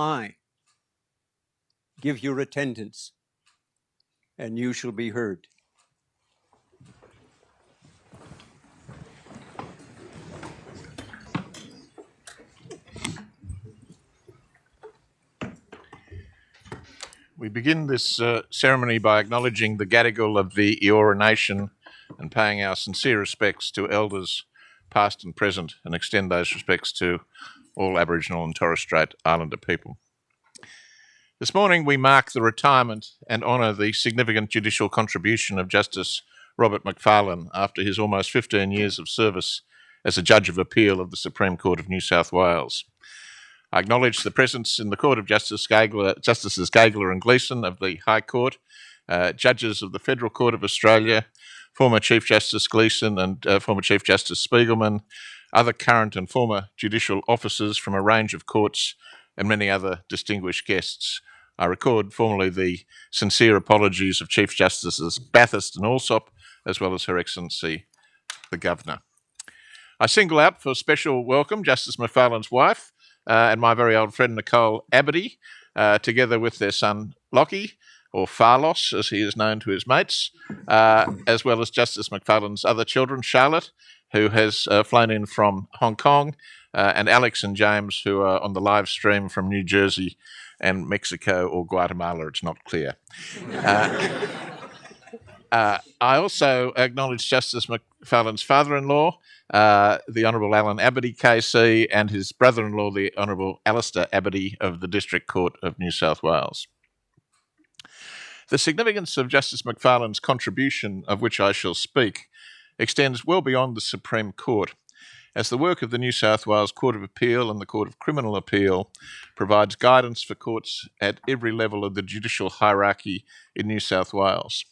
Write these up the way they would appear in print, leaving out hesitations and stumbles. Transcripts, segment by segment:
I give your attendance, and you shall be heard. We begin this ceremony by acknowledging the Gadigal of the Eora Nation and paying our sincere respects to elders past and present, and extend those respects to all Aboriginal and Torres Strait Islander people. This morning we mark the retirement and honour the significant judicial contribution of Justice Robert McFarlan after his almost 15 years of service as a Judge of Appeal of the Supreme Court of New South Wales. I acknowledge the presence in the Court of Justices Gageler and Gleeson of the High Court, judges of the Federal Court of Australia, former Chief Justice Gleeson and former Chief Justice Spiegelman, other current and former judicial officers from a range of courts, and many other distinguished guests. I record formally the sincere apologies of Chief Justices Bathurst and Alsop, as well as Her Excellency the Governor. I single out for special welcome Justice McFarland's wife, and my very old friend Nicole Abity, together with their son Lockie, or Farlos as he is known to his mates, as well as Justice McFarland's other children, Charlotte, who has flown in from Hong Kong, and Alex and James, who are on the live stream from New Jersey and Mexico or Guatemala, it's not clear. I also acknowledge Justice McFarland's father-in-law, the Honourable Alan Abity KC, and his brother-in-law, the Honourable Alistair Abity of the District Court of New South Wales. The significance of Justice McFarland's contribution, of which I shall speak, extends well beyond the Supreme Court, as the work of the New South Wales Court of Appeal and the Court of Criminal Appeal provides guidance for courts at every level of the judicial hierarchy in New South Wales.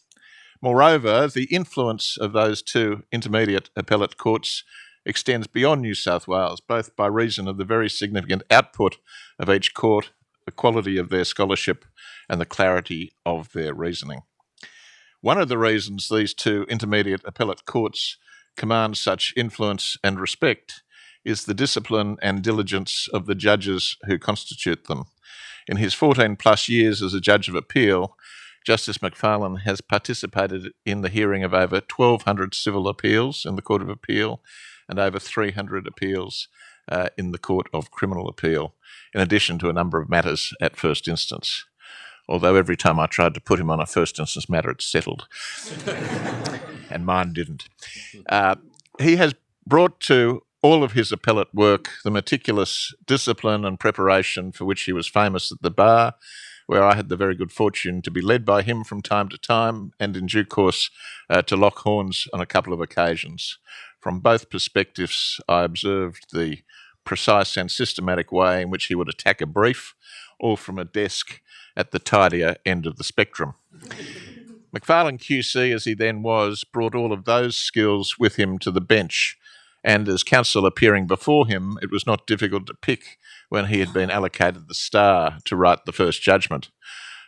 Moreover, the influence of those two intermediate appellate courts extends beyond New South Wales, both by reason of the very significant output of each court, the quality of their scholarship, and the clarity of their reasoning. One of the reasons these two intermediate appellate courts command such influence and respect is the discipline and diligence of the judges who constitute them. In his 14 plus years as a Judge of Appeal, Justice McFarland has participated in the hearing of over 1,200 civil appeals in the Court of Appeal and over 300 appeals in the Court of Criminal Appeal, in addition to a number of matters at first instance. Although every time I tried to put him on a first instance matter, it settled. And mine didn't. He has brought to all of his appellate work the meticulous discipline and preparation for which he was famous at the bar, where I had the very good fortune to be led by him from time to time, and in due course to lock horns on a couple of occasions. From both perspectives, I observed the precise and systematic way in which he would attack a brief, all from a desk at the tidier end of the spectrum. McFarland QC, as he then was, brought all of those skills with him to the bench, and as counsel appearing before him, it was not difficult to pick when he had been allocated the star to write the first judgment.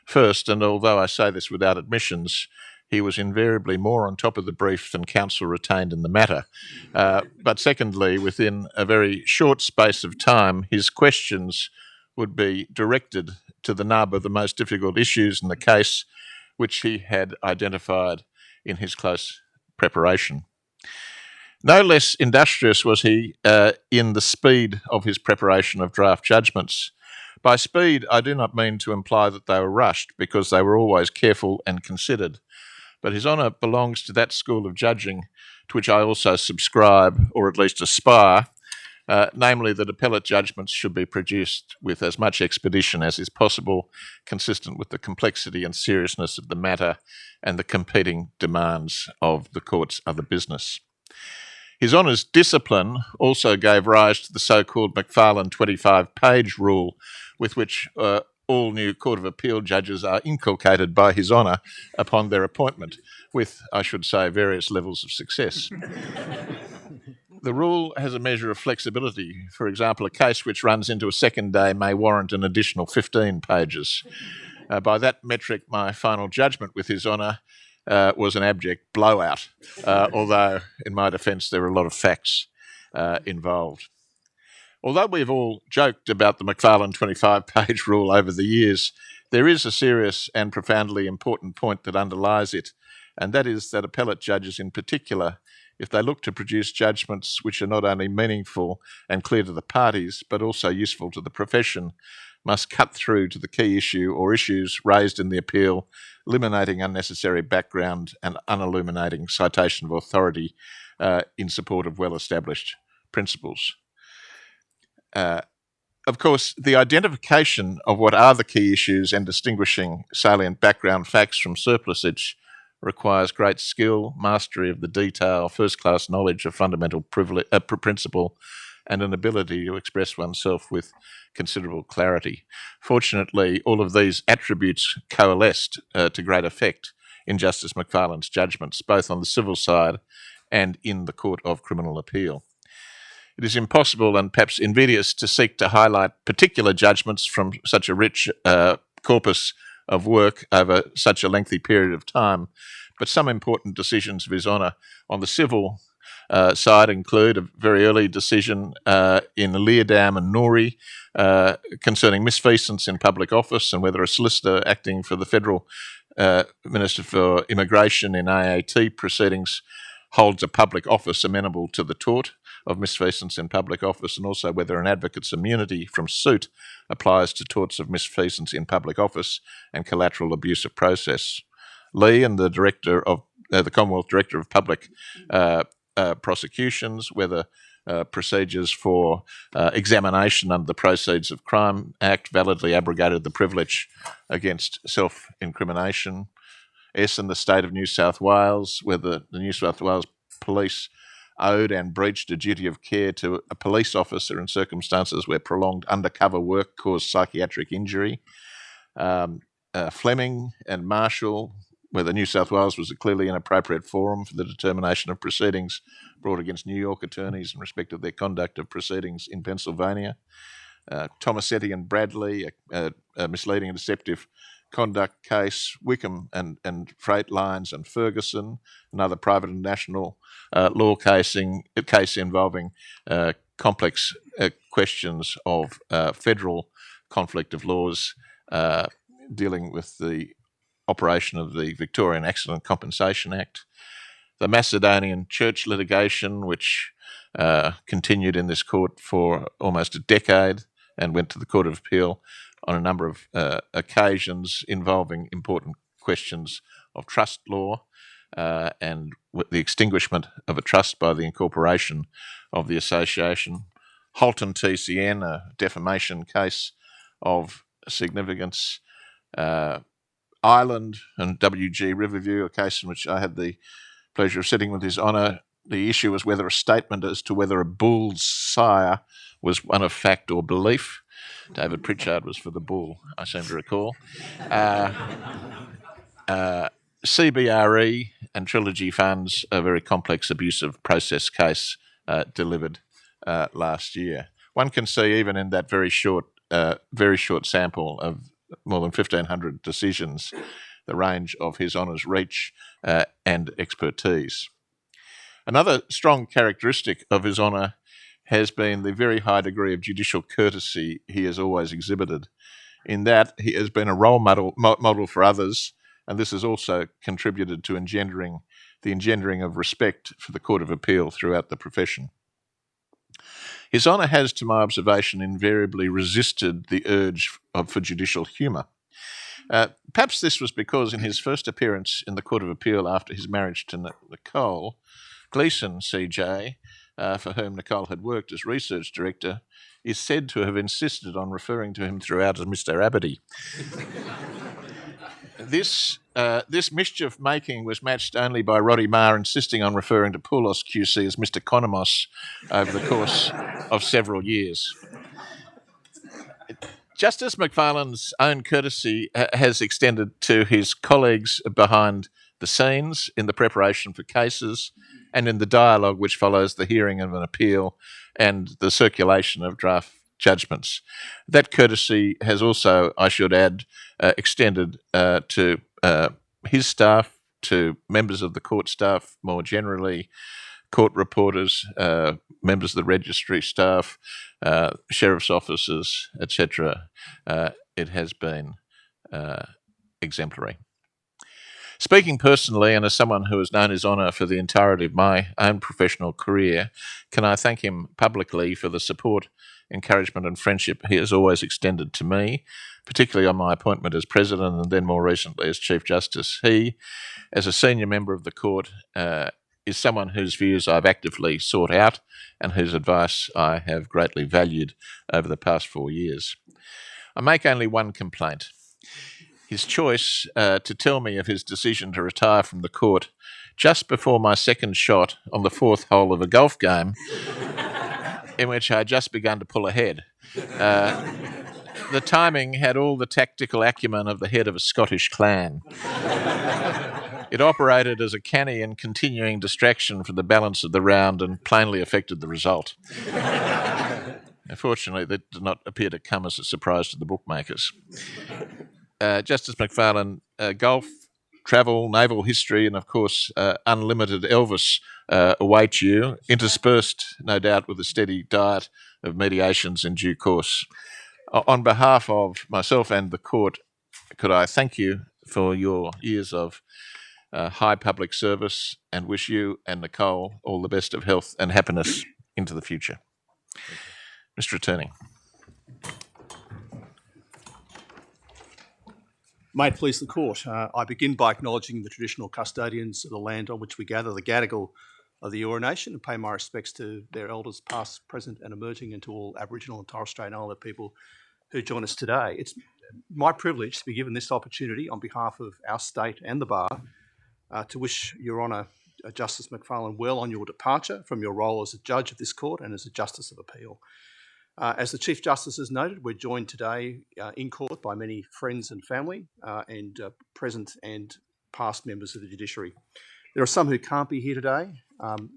First, and although I say this without admissions, he was invariably more on top of the brief than counsel retained in the matter. But secondly, within a very short space of time, his questions would be directed to the nub of the most difficult issues in the case, which he had identified in his close preparation. No less industrious was he in the speed of his preparation of draft judgments. By speed, I do not mean to imply that they were rushed, because they were always careful and considered. But His Honour belongs to that school of judging to which I also subscribe, or at least aspire, namely that appellate judgments should be produced with as much expedition as is possible, consistent with the complexity and seriousness of the matter and the competing demands of the court's other business. His Honour's discipline also gave rise to the so-called McFarland 25-page rule, with which all new Court of Appeal judges are inculcated by His Honour upon their appointment, with, I should say, various levels of success. The rule has a measure of flexibility. For example, a case which runs into a second day may warrant an additional 15 pages. By that metric, my final judgment with His Honour was an abject blowout, although in my defence there were a lot of facts involved. Although we've all joked about the McFarlan 25-page rule over the years, there is a serious and profoundly important point that underlies it, and that is that appellate judges in particular, if they look to produce judgments which are not only meaningful and clear to the parties, but also useful to the profession, must cut through to the key issue or issues raised in the appeal, eliminating unnecessary background and unilluminating citation of authority in support of well-established principles. Of course, the identification of what are the key issues and distinguishing salient background facts from surplusage requires great skill, mastery of the detail, first-class knowledge of fundamental principle, and an ability to express oneself with considerable clarity. Fortunately, all of these attributes coalesced to great effect in Justice McFarland's judgments, both on the civil side and in the Court of Criminal Appeal. It is impossible and perhaps invidious to seek to highlight particular judgments from such a rich corpus of work over such a lengthy period of time, but some important decisions of His Honour on the civil side include a very early decision in Leerdam and Nouri concerning misfeasance in public office and whether a solicitor acting for the Federal Minister for Immigration in AAT proceedings holds a public office amenable to the tort of misfeasance in public office, and also whether an advocate's immunity from suit applies to torts of misfeasance in public office and collateral abuse of process. Lee and the Director of the Commonwealth Director of Public Prosecutions, whether procedures for examination under the Proceeds of Crime Act validly abrogated the privilege against self-incrimination. S and the State of New South Wales, whether the New South Wales Police owed and breached a duty of care to a police officer in circumstances where prolonged undercover work caused psychiatric injury. Fleming and Marshall, whether New South Wales was a clearly inappropriate forum for the determination of proceedings brought against New York attorneys in respect of their conduct of proceedings in Pennsylvania. Tomasetti and Bradley, a misleading and deceptive conduct case. Wickham and Freight Lines and Ferguson, another private and national law case involving complex questions of federal conflict of laws dealing with the operation of the Victorian Accident Compensation Act. The Macedonian church litigation, which continued in this court for almost a decade and went to the Court of Appeal on a number of occasions involving important questions of trust law and the extinguishment of a trust by the incorporation of the association. Holton TCN, a defamation case of significance. Ireland and WG Riverview, a case in which I had the pleasure of sitting with His Honour. The issue was whether a statement as to whether a bull's sire was one of fact or belief. David Pritchard was for the bull, I seem to recall. CBRE and Trilogy Funds, a very complex abusive process case delivered last year. One can see even in that very short sample of more than 1,500 decisions, the range of His Honour's reach and expertise. Another strong characteristic of His Honour has been the very high degree of judicial courtesy he has always exhibited. In that, he has been a role model for others, and this has also contributed to the engendering of respect for the Court of Appeal throughout the profession. His Honour has, to my observation, invariably resisted the urge for judicial humour. Perhaps this was because in his first appearance in the Court of Appeal after his marriage to Nicole, Gleeson CJ, for whom Nicole had worked as research director, is said to have insisted on referring to him throughout as Mr. Abberty. This mischief making was matched only by Roddy Marr insisting on referring to Poulos QC as Mr. Konomos over the course of several years. Justice McFarland's own courtesy has extended to his colleagues behind the scenes in the preparation for cases and in the dialogue which follows the hearing of an appeal and the circulation of draft judgments. That courtesy has also, I should add, extended to his staff, to members of the court staff more generally, court reporters, members of the registry staff, sheriff's officers, etc. It has been exemplary. Speaking personally, and as someone who has known his honour for the entirety of my own professional career, can I thank him publicly for the support, encouragement and friendship he has always extended to me, particularly on my appointment as President and then more recently as Chief Justice. He, as a senior member of the court, is someone whose views I've actively sought out and whose advice I have greatly valued over the past 4 years. I make only one complaint. His choice to tell me of his decision to retire from the court just before my second shot on the fourth hole of a golf game in which I had just begun to pull ahead. The timing had all the tactical acumen of the head of a Scottish clan. It operated as a canny and continuing distraction for the balance of the round and plainly affected the result. Unfortunately, that did not appear to come as a surprise to the bookmakers. Justice McFarland, golf, travel, naval history, and of course, unlimited Elvis await you, interspersed, no doubt, with a steady diet of mediations in due course. On behalf of myself and the court, could I thank you for your years of high public service and wish you and Nicole all the best of health and happiness into the future. Mr. Attorney. May it please the Court, I begin by acknowledging the traditional custodians of the land on which we gather, the Gadigal of the Eora Nation, and pay my respects to their elders past, present and emerging, and to all Aboriginal and Torres Strait Islander people who join us today. It's my privilege to be given this opportunity on behalf of our state and the Bar to wish Your Honour Justice McFarland well on your departure from your role as a judge of this court and as a Justice of Appeal. As the Chief Justice has noted, we're joined today in court by many friends and family and present and past members of the judiciary. There are some who can't be here today.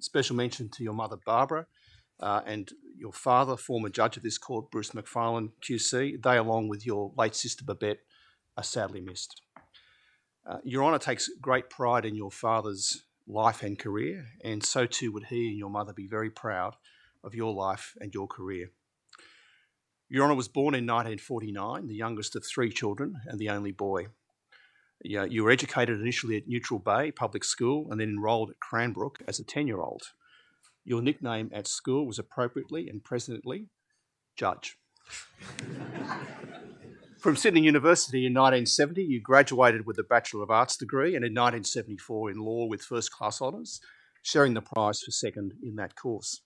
Special mention to your mother, Barbara, and your father, former judge of this court, Bruce McFarland, QC. They, along with your late sister, Babette, are sadly missed. Your Honour takes great pride in your father's life and career, and so too would he and your mother be very proud of your life and your career. Your Honour was born in 1949, the youngest of 3 children and the only boy. You were educated initially at Neutral Bay Public School and then enrolled at Cranbrook as a 10-year-old. Your nickname at school was appropriately and presently Judge. From Sydney University in 1970, you graduated with a Bachelor of Arts degree and in 1974 in law with first-class honours, sharing the prize for second in that course.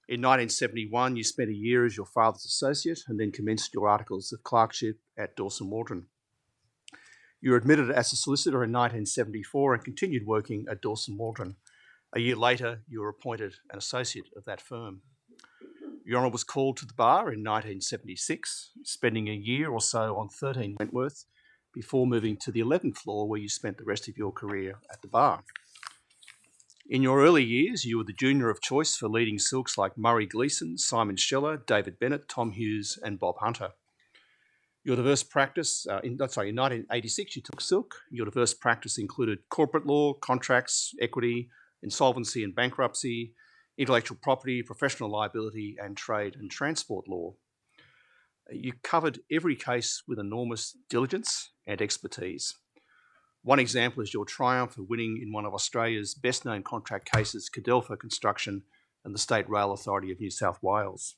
In 1971, you spent a year as your father's associate and then commenced your articles of clerkship at Dawson Waldron. You were admitted as a solicitor in 1974 and continued working at Dawson Waldron. A year later, you were appointed an associate of that firm. Your Honour was called to the Bar in 1976, spending a year or so on 13 Wentworth before moving to the 11th floor where you spent the rest of your career at the Bar. In your early years, you were the junior of choice for leading silks like Murray Gleeson, Simon Scheller, David Bennett, Tom Hughes and Bob Hunter. Your diverse practice, in 1986 you took silk. Your diverse practice included corporate law, contracts, equity, insolvency and bankruptcy, intellectual property, professional liability and trade and transport law. You covered every case with enormous diligence and expertise. One example is your triumph of winning in one of Australia's best-known contract cases, Cadelpha Construction and the State Rail Authority of New South Wales.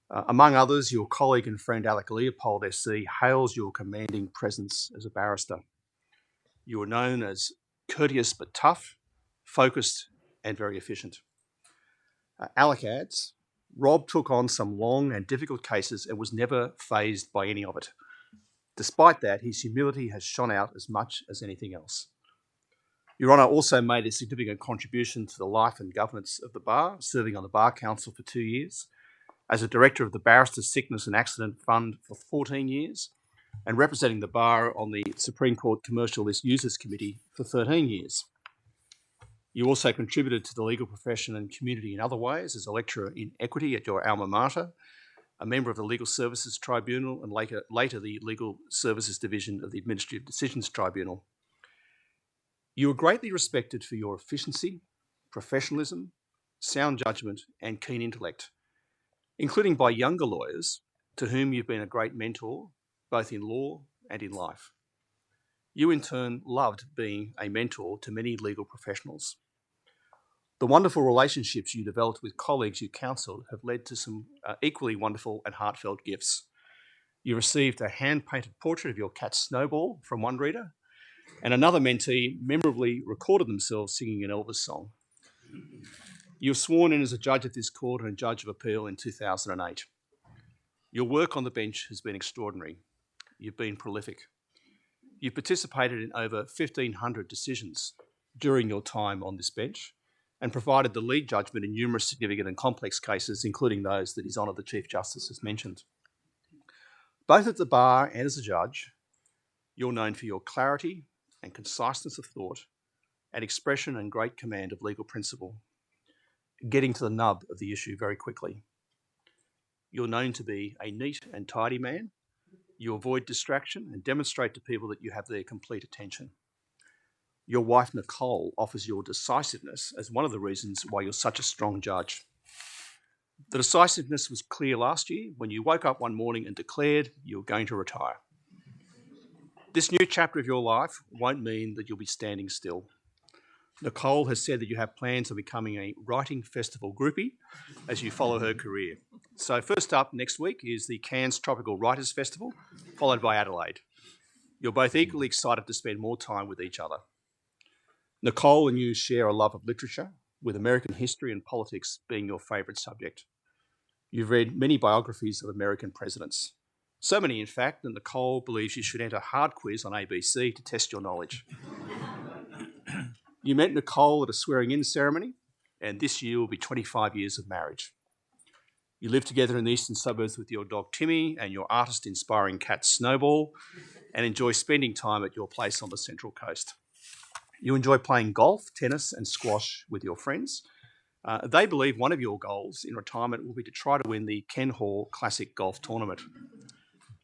Among others, your colleague and friend Alec Leopold SC hails your commanding presence as a barrister. You were known as courteous but tough, focused and very efficient. Alec adds, Rob took on some long and difficult cases and was never fazed by any of it. Despite that, his humility has shone out as much as anything else. Your Honour also made a significant contribution to the life and governance of the Bar, serving on the Bar Council for 2 years, as a Director of the Barristers' Sickness and Accident Fund for 14 years, and representing the Bar on the Supreme Court Commercial List Users Committee for 13 years. You also contributed to the legal profession and community in other ways as a lecturer in equity at your alma mater, a member of the Legal Services Tribunal and later the Legal Services Division of the Administrative Decisions Tribunal. You were greatly respected for your efficiency, professionalism, sound judgment, and keen intellect, including by younger lawyers to whom you've been a great mentor, both in law and in life. You, in turn, loved being a mentor to many legal professionals. The wonderful relationships you developed with colleagues you counselled have led to some equally wonderful and heartfelt gifts. You received a hand-painted portrait of your cat Snowball from one reader, and another mentee memorably recorded themselves singing an Elvis song. You were sworn in as a judge of this court and a judge of appeal in 2008. Your work on the bench has been extraordinary. You've been prolific. You've participated in over 1,500 decisions during your time on this bench and provided the lead judgment in numerous significant and complex cases, including those that His Honour the Chief Justice has mentioned. Both at the bar and as a judge, you're known for your clarity and conciseness of thought and expression and great command of legal principle, getting to the nub of the issue very quickly. You're known to be a neat and tidy man. You avoid distraction and demonstrate to people that you have their complete attention. Your wife, Nicole, offers your decisiveness as one of the reasons why you're such a strong judge. The decisiveness was clear last year when you woke up one morning and declared you were going to retire. This new chapter of your life won't mean that you'll be standing still. Nicole has said that you have plans of becoming a writing festival groupie as you follow her career. So first up next week is the Cairns Tropical Writers Festival, followed by Adelaide. You're both equally excited to spend more time with each other. Nicole and you share a love of literature, with American history and politics being your favourite subject. You've read many biographies of American presidents. So many, in fact, that Nicole believes you should enter a hard quiz on ABC to test your knowledge. You met Nicole at a swearing-in ceremony, and this year will be 25 years of marriage. You live together in the eastern suburbs with your dog Timmy and your artist-inspiring cat Snowball, and enjoy spending time at your place on the Central Coast. You enjoy playing golf, tennis, and squash with your friends. They believe one of your goals in retirement will be to try to win the Ken Hall Classic Golf Tournament.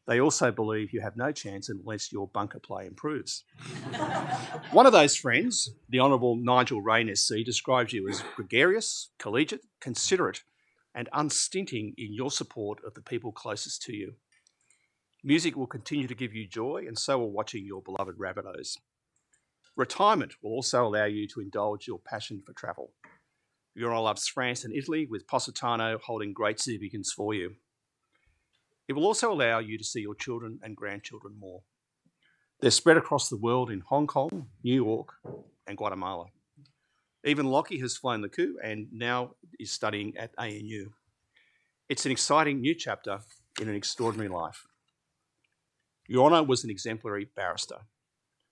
They also believe you have no chance unless your bunker play improves. One of those friends, the Honourable Nigel Raine SC, describes you as gregarious, collegiate, considerate, and unstinting in your support of the people closest to you. Music will continue to give you joy, and so will watching your beloved Rabbitohs. Retirement will also allow you to indulge your passion for travel. Your Honour loves France and Italy, with Positano holding great significance for you. It will also allow you to see your children and grandchildren more. They're spread across the world in Hong Kong, New York, and Guatemala. Even Lockie has flown the coup and now is studying at ANU. It's an exciting new chapter in an extraordinary life. Your Honour was an exemplary barrister.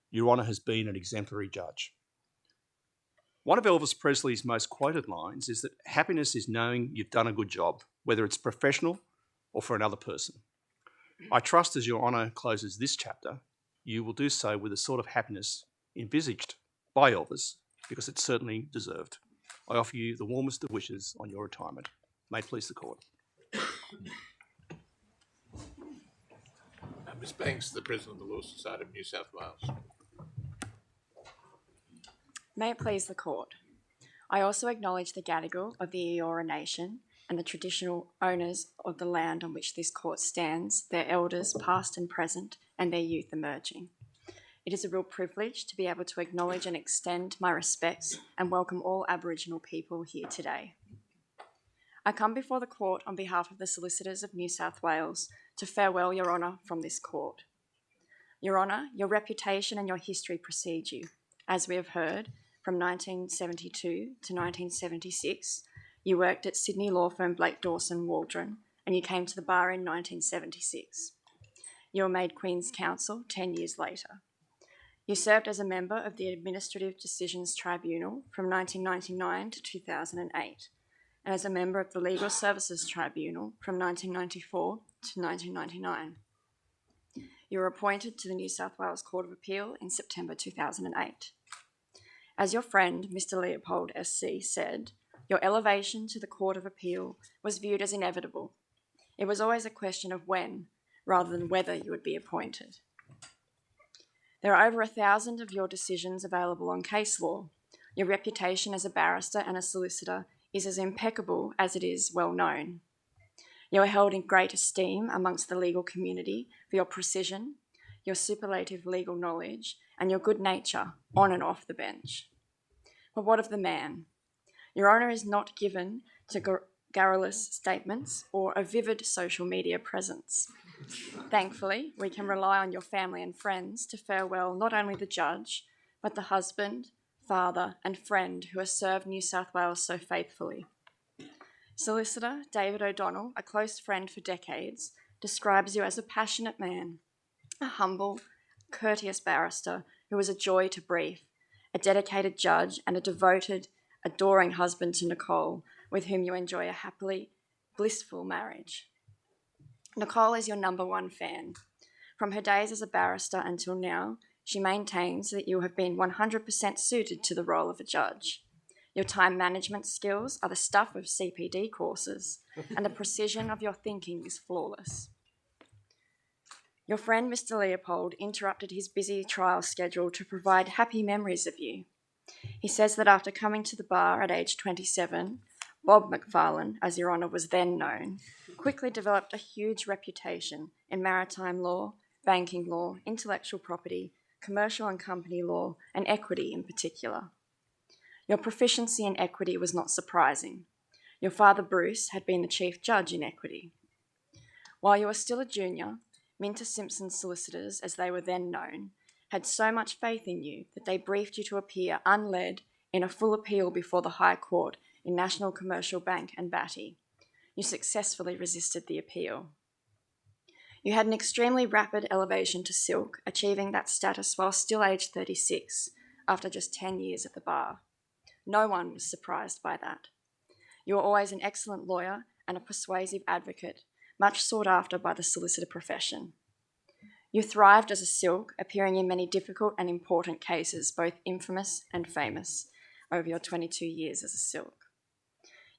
Your Honour has been an exemplary judge. One of Elvis Presley's most quoted lines is that happiness is knowing you've done a good job, whether it's professional or for another person. I trust as Your Honour closes this chapter, you will do so with the sort of happiness envisaged by Elvis, because it's certainly deserved. I offer you the warmest of wishes on your retirement. May it please the Court. Ms. Banks, the President of the Law Society of New South Wales. May it please the Court. I also acknowledge the Gadigal of the Eora Nation and the traditional owners of the land on which this court stands, their elders past and present, and their youth emerging. It is a real privilege to be able to acknowledge and extend my respects and welcome all Aboriginal people here today. I come before the court on behalf of the Solicitors of New South Wales to farewell Your Honour from this court. Your Honour, your reputation and your history precede you. As we have heard, from 1972 to 1976, you worked at Sydney law firm Blake Dawson Waldron, and you came to the bar in 1976. You were made Queen's Counsel 10 years later. You served as a member of the Administrative Decisions Tribunal from 1999 to 2008, and as a member of the Legal Services Tribunal from 1994 to 1999. You were appointed to the New South Wales Court of Appeal in September 2008. As your friend, Mr. Leopold SC, said, your elevation to the Court of Appeal was viewed as inevitable. It was always a question of when, rather than whether you would be appointed. There are over 1,000 of your decisions available on case law. Your reputation as a barrister and a solicitor is as impeccable as it is well known. You are held in great esteem amongst the legal community for your precision, your superlative legal knowledge, and your good nature on and off the bench. But what of the man? Your Honour is not given to garrulous statements or a vivid social media presence. Thankfully, we can rely on your family and friends to farewell not only the judge, but the husband, father, and friend who has served New South Wales so faithfully. Solicitor David O'Donnell, a close friend for decades, describes you as a passionate man, a humble, courteous barrister who was a joy to brief, a dedicated judge, and a devoted, adoring husband to Nicole, with whom you enjoy a happily blissful marriage. Nicole is your number one fan. From her days as a barrister until now, she maintains that you have been 100% suited to the role of a judge. Your time management skills are the stuff of CPD courses, and the precision of your thinking is flawless. Your friend Mr. Leopold interrupted his busy trial schedule to provide happy memories of you. He says that after coming to the bar at age 27, Bob McFarlan, as Your Honour was then known, quickly developed a huge reputation in maritime law, banking law, intellectual property, commercial and company law, and equity in particular. Your proficiency in equity was not surprising. Your father, Bruce, had been the chief judge in equity. While you were still a junior, Minter Simpson solicitors, as they were then known, had so much faith in you that they briefed you to appear unled in a full appeal before the High Court in National Commercial Bank and Batty. You successfully resisted the appeal. You had an extremely rapid elevation to silk, achieving that status while still aged 36, after just 10 years at the bar. No one was surprised by that. You were always an excellent lawyer and a persuasive advocate, much sought after by the solicitor profession. You thrived as a silk, appearing in many difficult and important cases, both infamous and famous, over your 22 years as a silk.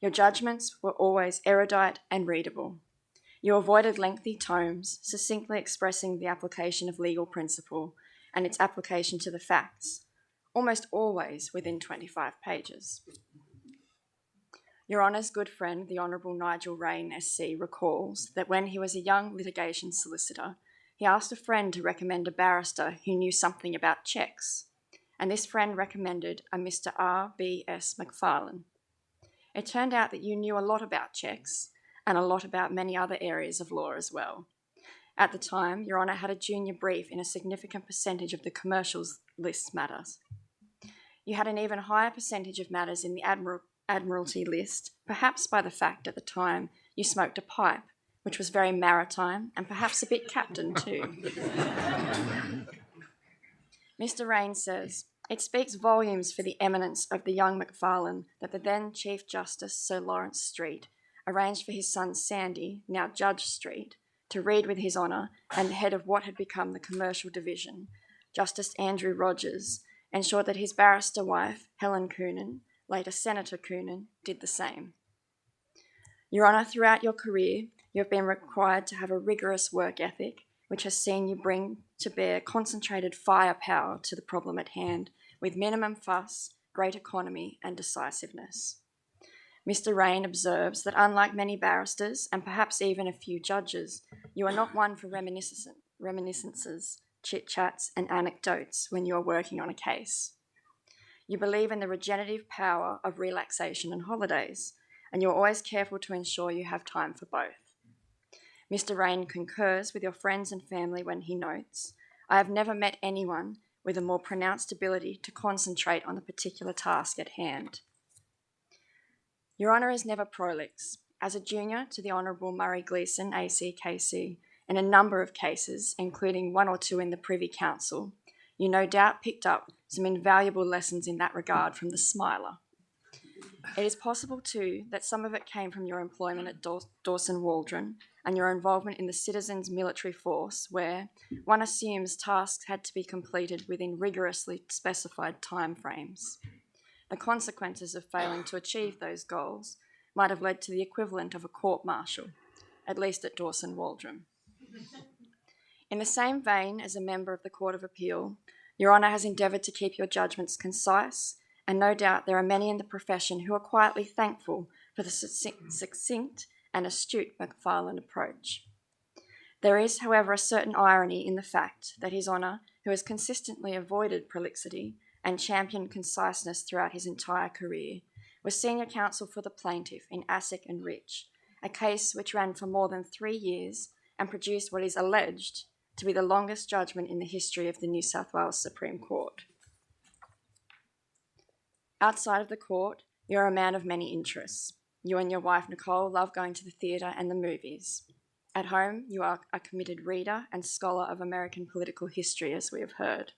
Your judgments were always erudite and readable. You avoided lengthy tomes, succinctly expressing the application of legal principle and its application to the facts, almost always within 25 pages. Your Honour's good friend, the Honourable Nigel Raine SC, recalls that when he was a young litigation solicitor, he asked a friend to recommend a barrister who knew something about cheques, and this friend recommended a Mr. R.B.S. McFarlan. It turned out that you knew a lot about cheques and a lot about many other areas of law as well. At the time, Your Honour had a junior brief in a significant percentage of the commercials list matters. You had an even higher percentage of matters in the Admiralty list, perhaps by the fact at the time you smoked a pipe, which was very maritime and perhaps a bit captain too. Mr. Raine says, "It speaks volumes for the eminence of the young McFarland that the then Chief Justice Sir Lawrence Street arranged for his son Sandy, now Judge Street, to read with His Honour and the head of what had become the commercial division, Justice Andrew Rogers, ensured that his barrister wife, Helen Coonan, later Senator Coonan, did the same. Your Honour, throughout your career, you have been required to have a rigorous work ethic, which has seen you bring to bear concentrated firepower to the problem at hand with minimum fuss, great economy and decisiveness. Mr. Raine observes that unlike many barristers, and perhaps even a few judges, you are not one for reminiscences, chit-chats and anecdotes when you are working on a case. You believe in the regenerative power of relaxation and holidays, and you're always careful to ensure you have time for both. Mr. Raine concurs with your friends and family when he notes, "I have never met anyone with a more pronounced ability to concentrate on the particular task at hand." Your Honour is never prolix. As a junior to the Honourable Murray Gleeson, ACKC, in a number of cases, including one or two in the Privy Council, you no doubt picked up some invaluable lessons in that regard from the Smiler. It is possible, too, that some of it came from your employment at Dawson Waldron and your involvement in the Citizens Military Force, where one assumes tasks had to be completed within rigorously specified timeframes. The consequences of failing to achieve those goals might have led to the equivalent of a court-martial, at least at Dawson Waldron. In the same vein as a member of the Court of Appeal, Your Honour has endeavoured to keep your judgments concise and no doubt there are many in the profession who are quietly thankful for the succinct and astute McFarland approach. There is, however, a certain irony in the fact that His Honour, who has consistently avoided prolixity and championed conciseness throughout his entire career, was senior counsel for the plaintiff in Asic and Rich, a case which ran for more than 3 years and produced what is alleged to be the longest judgment in the history of the New South Wales Supreme Court. Outside of the court, you're a man of many interests. You and your wife, Nicole, love going to the theatre and the movies. At home, you are a committed reader and scholar of American political history, as we have heard.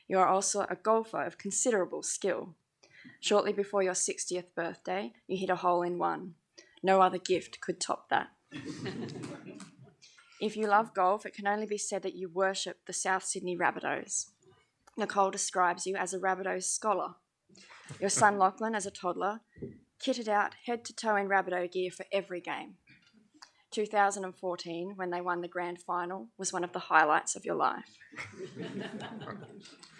You are also a golfer of considerable skill. Shortly before your 60th birthday, you hit a hole-in-one. No other gift could top that. If you love golf, it can only be said that you worship the South Sydney Rabbitohs. Nicole describes you as a Rabbitohs scholar. Your son Lachlan, as a toddler, kitted out head to toe in Rabbitoh gear for every game. 2014, when they won the grand final, was one of the highlights of your life.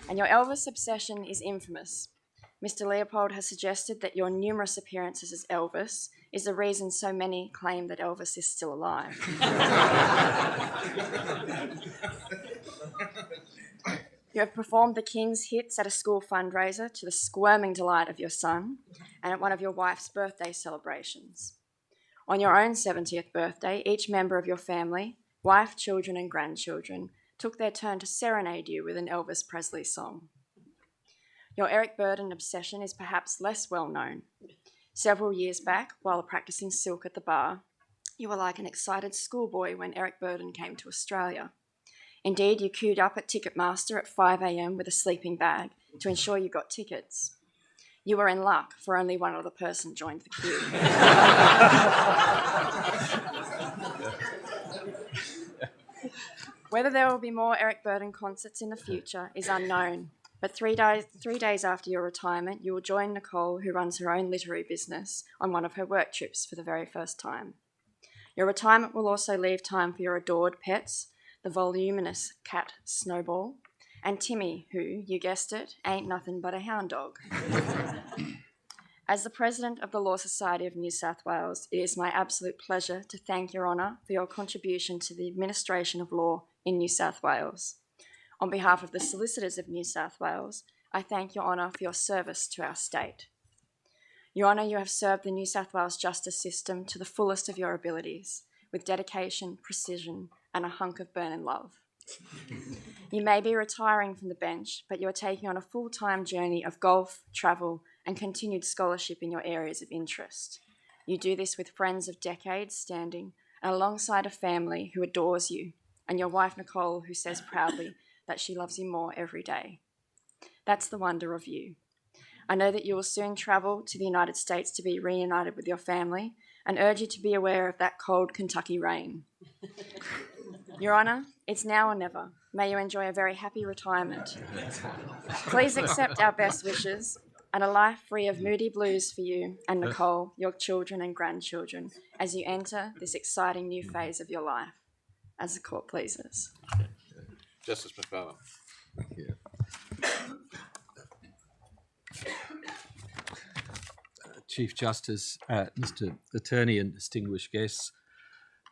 And your Elvis obsession is infamous. Mr. Leopold has suggested that your numerous appearances as Elvis is the reason so many claim that Elvis is still alive. You have performed the King's hits at a school fundraiser to the squirming delight of your son and at one of your wife's birthday celebrations. On your own 70th birthday, each member of your family, wife, children and grandchildren, took their turn to serenade you with an Elvis Presley song. Your Eric Burdon obsession is perhaps less well known. Several years back, while practicing silk at the bar, you were like an excited schoolboy when Eric Burdon came to Australia. Indeed, you queued up at Ticketmaster at 5 a.m. with a sleeping bag to ensure you got tickets. You were in luck, for only one other person joined the queue. Whether there will be more Eric Burdon concerts in the future is unknown, but 3 days after your retirement, you will join Nicole, who runs her own literary business, on one of her work trips for the very first time. Your retirement will also leave time for your adored pets, the voluminous cat Snowball, and Timmy, who, you guessed it, ain't nothing but a hound dog. As the President of the Law Society of New South Wales, it is my absolute pleasure to thank Your Honour for your contribution to the administration of law in New South Wales. On behalf of the Solicitors of New South Wales, I thank Your Honour for your service to our state. Your Honour, you have served the New South Wales justice system to the fullest of your abilities, with dedication, precision, and a hunk of burning love. You may be retiring from the bench, but you are taking on a full-time journey of golf, travel, and continued scholarship in your areas of interest. You do this with friends of decades standing and alongside a family who adores you, and your wife Nicole, who says proudly that she loves you more every day. That's the wonder of you. I know that you will soon travel to the United States to be reunited with your family, and urge you to be aware of that cold Kentucky rain. Your Honour, it's now or never. May you enjoy a very happy retirement. Please accept our best wishes and a life free of moody blues for you and Nicole, your children and grandchildren, as you enter this exciting new phase of your life. As the court pleases. Justice McFarland. Thank you. Chief Justice, Mr. Attorney and distinguished guests,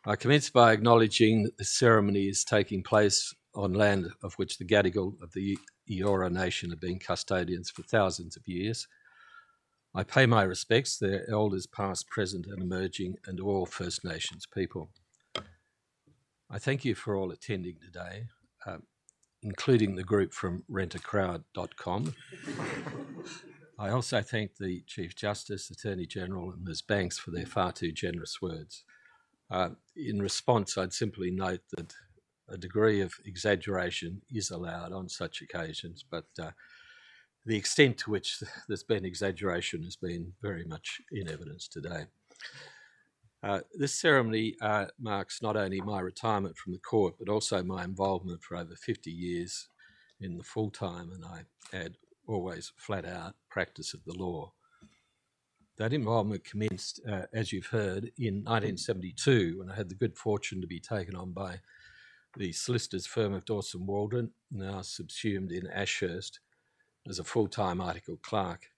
I commence by acknowledging that this ceremony is taking place on land of which the Gadigal of the Eora Nation have been custodians for thousands of years. I pay my respects to their elders past, present and emerging, and all First Nations people. I thank you for all attending today, including the group from rentacrowd.com. I also thank the Chief Justice, Attorney General and Ms Banks for their far too generous words. In response, I'd simply note that a degree of exaggeration is allowed on such occasions, but the extent to which there's been exaggeration has been very much in evidence today. This ceremony marks not only my retirement from the court, but also my involvement for over 50 years in the full-time, and I add always flat-out, practice of the law. That involvement commenced, as you've heard, in 1972, when I had the good fortune to be taken on by the solicitors firm of Dawson Waldron, now subsumed in Ashurst, as a full-time article clerk.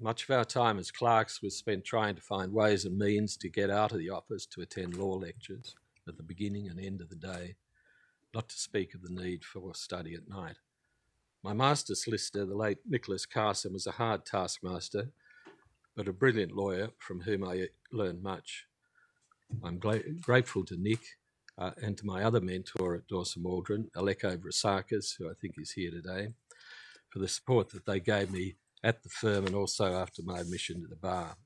Much of our time as clerks was spent trying to find ways and means to get out of the office to attend law lectures at the beginning and end of the day, not to speak of the need for study at night. My master solicitor, the late Nicholas Carson, was a hard taskmaster, but a brilliant lawyer from whom I learned much. I'm grateful to Nick and to my other mentor at Dawson Waldron, Aleko Vrasakis, who I think is here today, for the support that they gave me at the firm and also after my admission to the bar.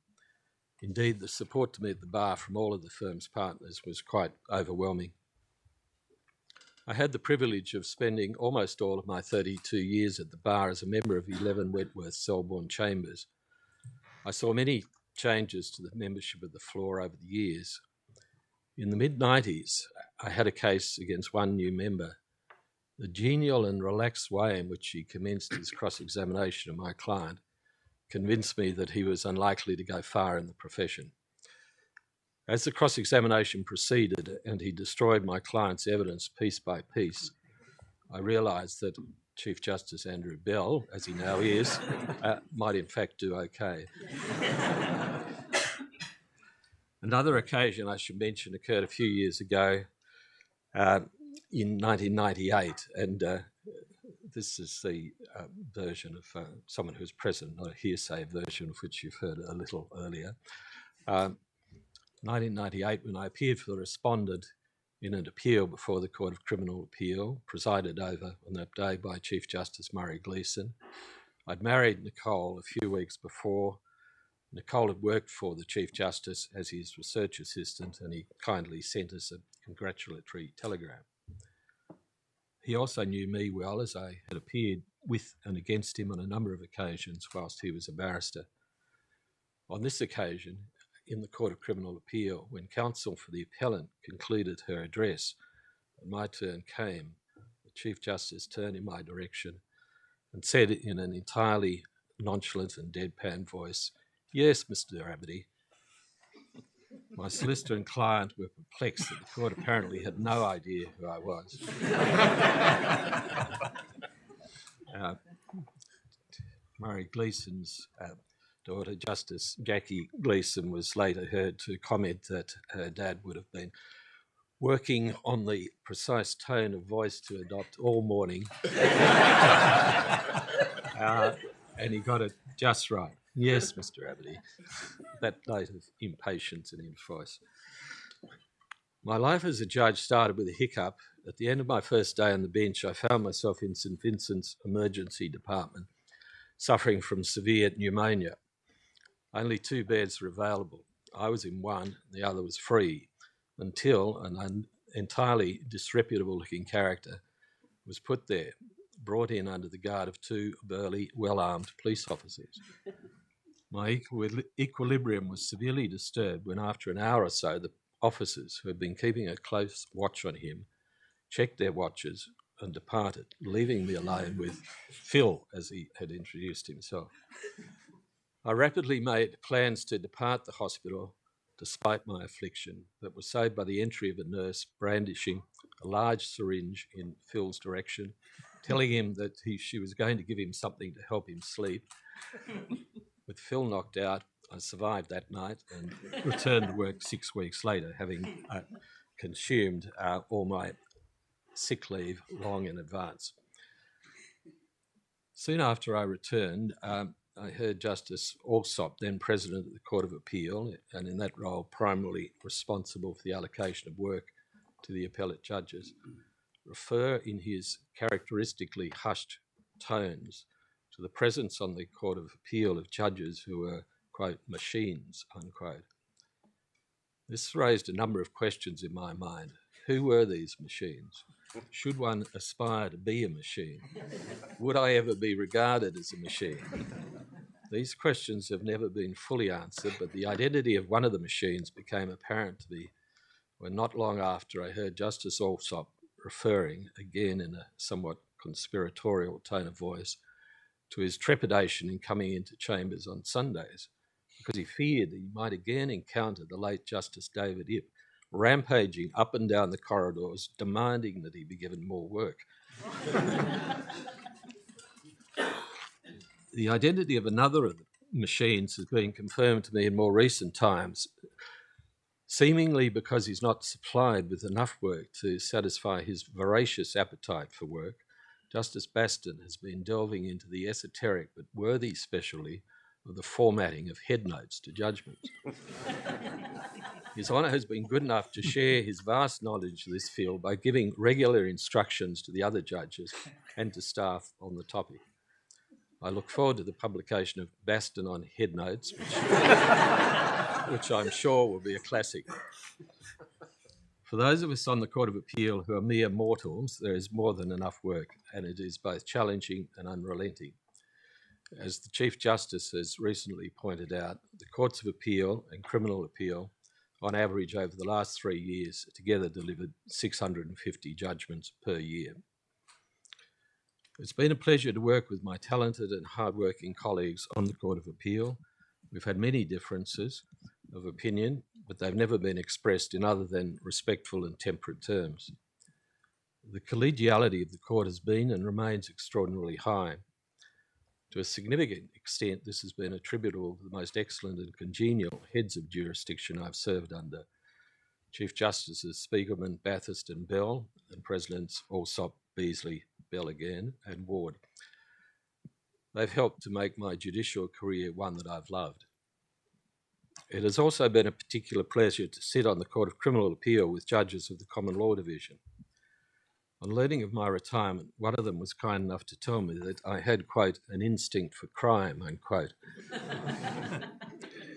Indeed, the support to me at the bar from all of the firm's partners was quite overwhelming. I had the privilege of spending almost all of my 32 years at the bar as a member of 11 Wentworth Selborne Chambers. I saw many changes to the membership of the floor over the years. In the mid-90s, I had a case against one new member. The genial and relaxed way in which he commenced his cross-examination of my client convinced me that he was unlikely to go far in the profession. As the cross-examination proceeded and he destroyed my client's evidence piece by piece, I realised that Chief Justice Andrew Bell, as he now is, might in fact do okay. Another occasion I should mention occurred a few years ago in 1998, and this is the version of someone who's present, not a hearsay version of which you've heard a little earlier. 1998, when I appeared for the respondent in an appeal before the Court of Criminal Appeal, presided over on that day by Chief Justice Murray Gleeson. I'd married Nicole a few weeks before. Nicole had worked for the Chief Justice as his research assistant, and he kindly sent us a congratulatory telegram. He also knew me well, as I had appeared with and against him on a number of occasions whilst he was a barrister. On this occasion, in the Court of Criminal Appeal, when counsel for the appellant concluded her address and my turn came, the Chief Justice turned in my direction and said in an entirely nonchalant and deadpan voice, "Yes, Mr. Abity." My solicitor and client were perplexed that the court apparently had no idea who I was. Murray Gleeson's daughter, Justice Jackie Gleeson, was later heard to comment that her dad would have been working on the precise tone of voice to adopt all morning. And he got it just right. "Yes, Mr. Abity." That note of impatience in his voice. My life as a judge started with a hiccup. At the end of my first day on the bench, I found myself in St Vincent's emergency department, suffering from severe pneumonia. Only 2 beds were available. I was in one, the other was free, until an entirely disreputable-looking character was put there, brought in under the guard of 2 burly, well-armed police officers. My equilibrium was severely disturbed when, after an hour or so, the officers, who had been keeping a close watch on him, checked their watches and departed, leaving me alone with Phil, as he had introduced himself. I rapidly made plans to depart the hospital despite my affliction, but was saved by the entry of a nurse brandishing a large syringe in Phil's direction, telling him that she was going to give him something to help him sleep. With Phil knocked out, I survived that night and returned to work 6 weeks later, having consumed all my sick leave long in advance. Soon after I returned, I heard Justice Alsop, then President of the Court of Appeal, and in that role primarily responsible for the allocation of work to the appellate judges, refer in his characteristically hushed tones to the presence on the Court of Appeal of judges who were, quote, machines, unquote. This raised a number of questions in my mind. Who were these machines? Should one aspire to be a machine? Would I ever be regarded as a machine? These questions have never been fully answered, but the identity of one of the machines became apparent to me when not long after I heard Justice Alsop referring, again in a somewhat conspiratorial tone of voice, to his trepidation in coming into chambers on Sundays, because he feared that he might again encounter the late Justice David Ip rampaging up and down the corridors, demanding that he be given more work. The identity of another of the machines has been confirmed to me in more recent times, seemingly because he's not supplied with enough work to satisfy his voracious appetite for work. Justice Baston has been delving into the esoteric but worthy specialty of the formatting of headnotes to judgments. His Honour has been good enough to share his vast knowledge of this field by giving regular instructions to the other judges and to staff on the topic. I look forward to the publication of Baston on headnotes, which I'm sure will be a classic. For those of us on the Court of Appeal who are mere mortals, there is more than enough work, and it is both challenging and unrelenting. As the Chief Justice has recently pointed out, the Courts of Appeal and Criminal Appeal, on average over the last 3 years, together delivered 650 judgments per year. It's been a pleasure to work with my talented and hard-working colleagues on the Court of Appeal. We've had many differences of opinion, but they've never been expressed in other than respectful and temperate terms. The collegiality of the Court has been and remains extraordinarily high. To a significant extent, this has been attributable to the most excellent and congenial heads of jurisdiction I've served under: Chief Justices Spiegelman, Bathurst and Bell, and Presidents Alsop, Beasley, Bell again, and Ward. They've helped to make my judicial career one that I've loved. It has also been a particular pleasure to sit on the Court of Criminal Appeal with judges of the Common Law Division. On learning of my retirement, one of them was kind enough to tell me that I had, quote, an instinct for crime, unquote.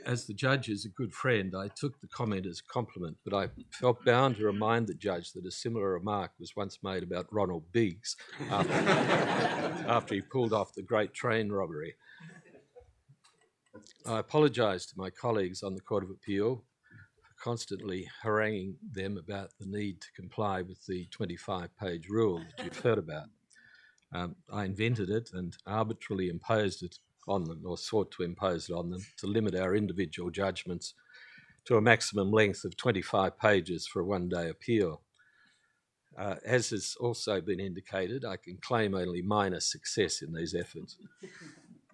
As the judge is a good friend, I took the comment as a compliment, but I felt bound to remind the judge that a similar remark was once made about Ronald Biggs after he pulled off the great train robbery. I apologise to my colleagues on the Court of Appeal for constantly haranguing them about the need to comply with the 25-page rule that you've heard about. I invented it and arbitrarily imposed it on them, or sought to impose it on them, to limit our individual judgments to a maximum length of 25 pages for a one-day appeal. As has also been indicated, I can claim only minor success in these efforts.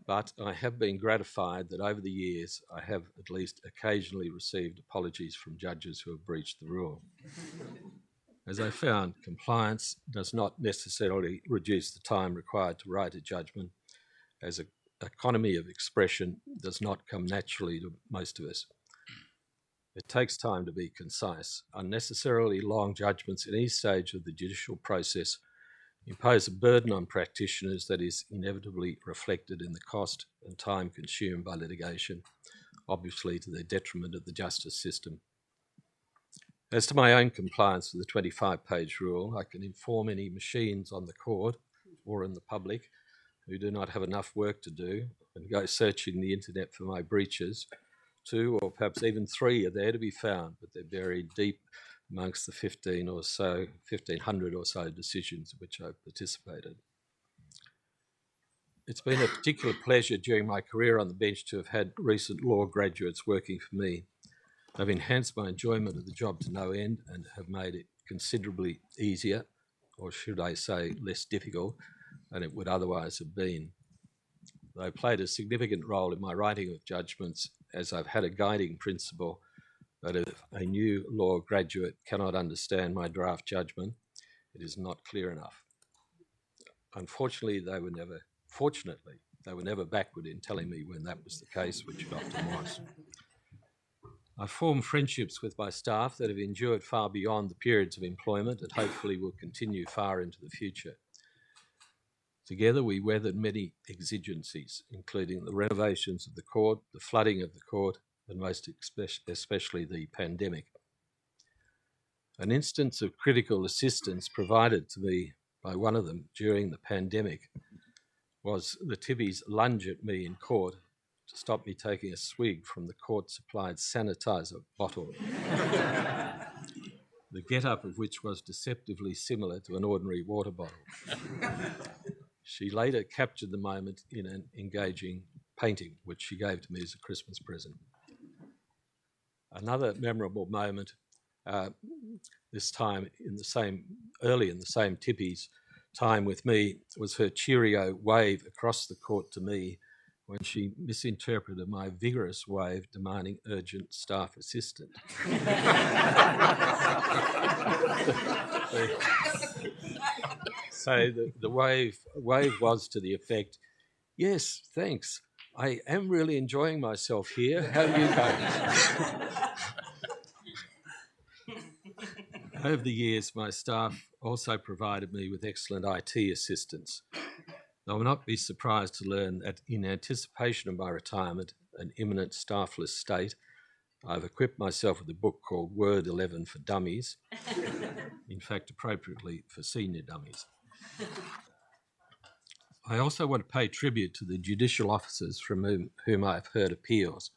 But I have been gratified that over the years I have at least occasionally received apologies from judges who have breached the rule. As I found, compliance does not necessarily reduce the time required to write a judgment, as an economy of expression does not come naturally to most of us. It takes time to be concise. Unnecessarily long judgments in any stage of the judicial process impose a burden on practitioners that is inevitably reflected in the cost and time consumed by litigation, obviously to the detriment of the justice system. As to my own compliance with the 25-page rule, I can inform any machines on the court or in the public who do not have enough work to do and go searching the internet for my breaches. 2 or perhaps even 3 are there to be found, but they're buried deep amongst the 1,500 or so decisions in which I've participated. It's been a particular pleasure during my career on the bench to have had recent law graduates working for me. They've enhanced my enjoyment of the job to no end and have made it considerably easier, or should I say less difficult, than it would otherwise have been. They played a significant role in my writing of judgments, as I've had a guiding principle that if a new law graduate cannot understand my draft judgment, it is not clear enough. Unfortunately, they were never backward in telling me when that was the case, which it often was. I formed friendships with my staff that have endured far beyond the periods of employment and hopefully will continue far into the future. Together we weathered many exigencies, including the renovations of the court, the flooding of the court, and most especially the pandemic. An instance of critical assistance provided to me by one of them during the pandemic was the Tibby's lunge at me in court to stop me taking a swig from the court-supplied sanitizer bottle, the get-up of which was deceptively similar to an ordinary water bottle. She later captured the moment in an engaging painting, which she gave to me as a Christmas present. Another memorable moment, this time early in the same Tippy's time with me, was her cheerio wave across the court to me when she misinterpreted my vigorous wave demanding urgent staff assistant. So the wave was to the effect, "Yes, thanks. I am really enjoying myself here. How are you going?" Over the years, my staff also provided me with excellent IT assistance. I will not be surprised to learn that in anticipation of my retirement, an imminent staffless state, I've equipped myself with a book called Word 11 for Dummies, in fact, appropriately for senior dummies. I also want to pay tribute to the judicial officers from whom I have heard appeals.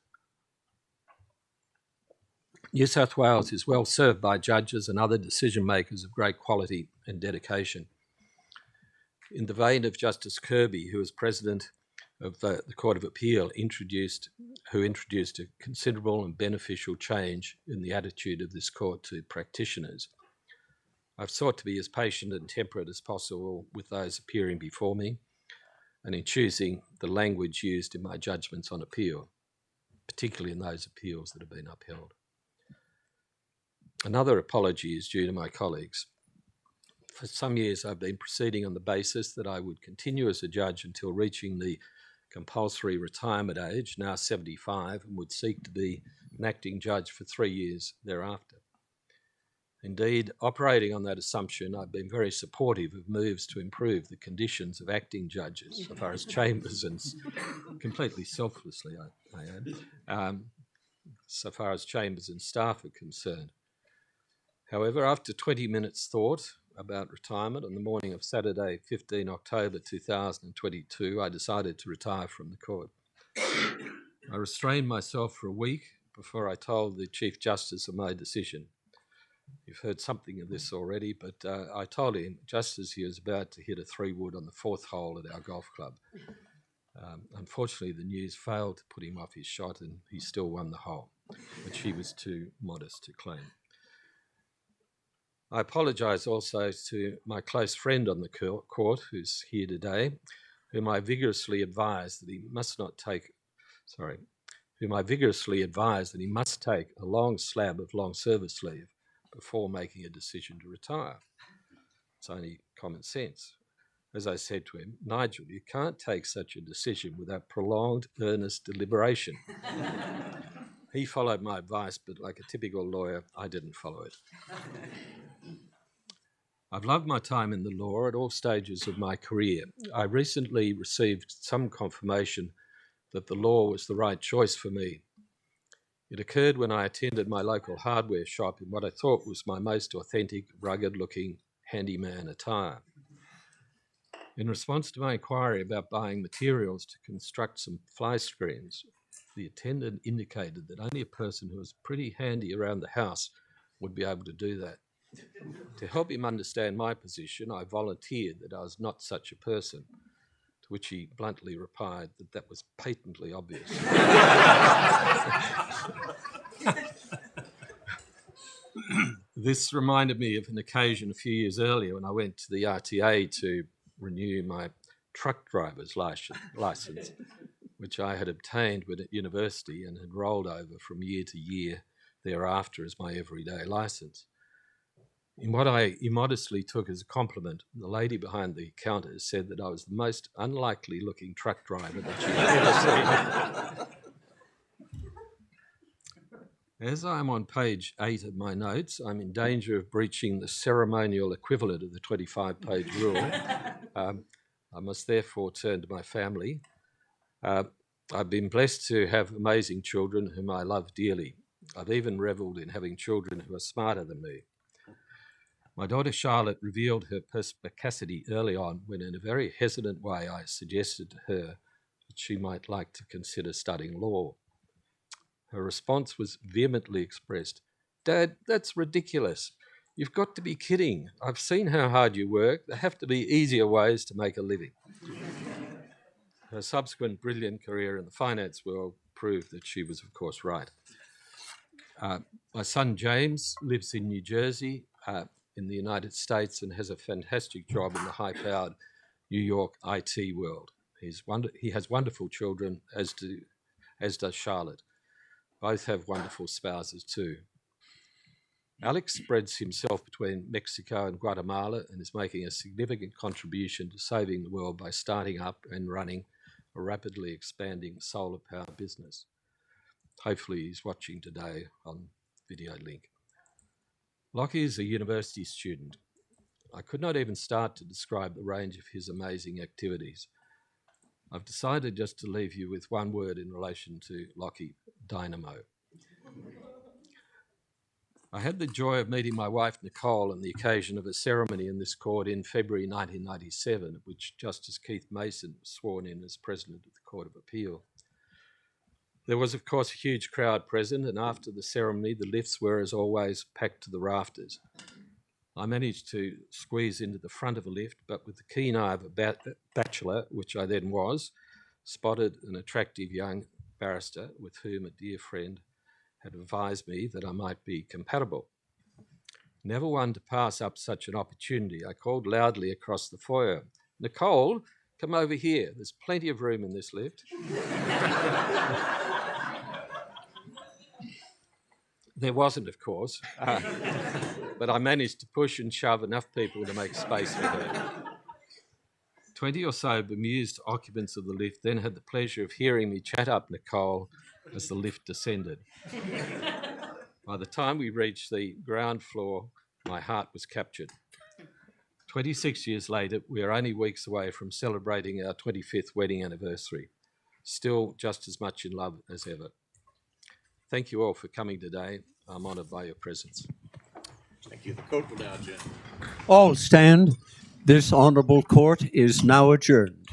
New South Wales is well served by judges and other decision makers of great quality and dedication. In the vein of Justice Kirby, who was president of the Court of Appeal, who introduced a considerable and beneficial change in the attitude of this court to practitioners, I've sought to be as patient and temperate as possible with those appearing before me, and in choosing the language used in my judgments on appeal, particularly in those appeals that have been upheld. Another apology is due to my colleagues. For some years, I've been proceeding on the basis that I would continue as a judge until reaching the compulsory retirement age, now 75, and would seek to be an acting judge for 3 years thereafter. Indeed, operating on that assumption, I've been very supportive of moves to improve the conditions of acting judges, so far as chambers and completely selflessly, I add, so far as chambers and staff are concerned. However, after 20 minutes thought about retirement on the morning of Saturday, 15 October 2022, I decided to retire from the court. I restrained myself for a week before I told the Chief Justice of my decision. You've heard something of this already, but I told him just as he was about to hit a 3-wood on the 4th hole at our golf club. Unfortunately, the news failed to put him off his shot and he still won the hole, which he was too modest to claim. I apologise also to my close friend on the court, who's here today, whom I vigorously advised that he must take a long slab of long service leave before making a decision to retire. It's only common sense. As I said to him, "Nigel, you can't take such a decision without prolonged, earnest deliberation." He followed my advice, but like a typical lawyer, I didn't follow it. I've loved my time in the law at all stages of my career. I recently received some confirmation that the law was the right choice for me. It occurred when I attended my local hardware shop in what I thought was my most authentic, rugged-looking handyman attire. In response to my inquiry about buying materials to construct some fly screens, the attendant indicated that only a person who was pretty handy around the house would be able to do that. To help him understand my position, I volunteered that I was not such a person, to which he bluntly replied that that was patently obvious. This reminded me of an occasion a few years earlier when I went to the RTA to renew my truck driver's licence, which I had obtained when at university and had rolled over from year to year thereafter as my everyday licence. In what I immodestly took as a compliment, the lady behind the counter said that I was the most unlikely looking truck driver that she had ever seen. As I'm on page 8 of my notes, I'm in danger of breaching the ceremonial equivalent of the 25-page rule. I must therefore turn to my family. I've been blessed to have amazing children whom I love dearly. I've even revelled in having children who are smarter than me. My daughter Charlotte revealed her perspicacity early on when, in a very hesitant way, I suggested to her that she might like to consider studying law. Her response was vehemently expressed. "Dad, that's ridiculous. You've got to be kidding. I've seen how hard you work. There have to be easier ways to make a living." Her subsequent brilliant career in the finance world proved that she was, of course, right. My son James lives in New Jersey, in the United States, and has a fantastic job in the high-powered New York IT world. He has wonderful children, as does Charlotte. Both have wonderful spouses too. Alex spreads himself between Mexico and Guatemala and is making a significant contribution to saving the world by starting up and running a rapidly expanding solar power business. Hopefully he's watching today on video link. Lockie is a university student. I could not even start to describe the range of his amazing activities. I've decided just to leave you with one word in relation to Lockie: dynamo. I had the joy of meeting my wife Nicole on the occasion of a ceremony in this court in February 1997, at which Justice Keith Mason was sworn in as President of the Court of Appeal. There was, of course, a huge crowd present, and after the ceremony, the lifts were, as always, packed to the rafters. I managed to squeeze into the front of a lift, but with the keen eye of a bachelor, which I then was, spotted an attractive young barrister with whom a dear friend had advised me that I might be compatible. Never one to pass up such an opportunity, I called loudly across the foyer, "Nicole, come over here. There's plenty of room in this lift." There wasn't, of course, but I managed to push and shove enough people to make space for her. 20 or so bemused occupants of the lift then had the pleasure of hearing me chat up Nicole as the lift descended. By the time we reached the ground floor, my heart was captured. 26 years later, we are only weeks away from celebrating our 25th wedding anniversary, still just as much in love as ever. Thank you all for coming today. I'm honoured by your presence. Thank you. The court will now adjourn. All stand. This honourable court is now adjourned.